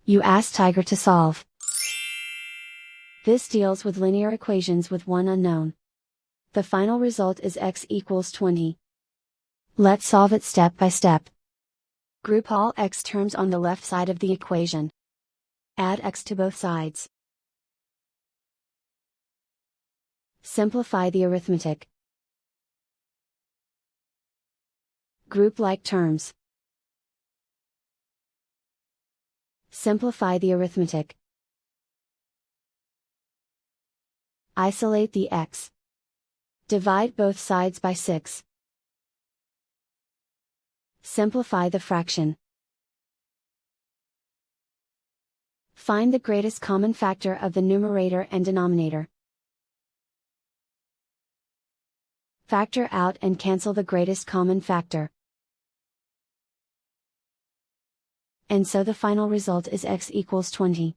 You ask Tiger to solve. This deals with linear equations with one unknown. The final result is x equals 20. Let's solve it step by step. Group all x terms on the left side of the equation. Add x to both sides. Simplify the arithmetic. Group like terms. Simplify the arithmetic. Isolate the x. Divide both sides by 6. Simplify the fraction. Find the greatest common factor of the numerator and denominator. Factor out and cancel the greatest common factor. And so the final result is x equals 20.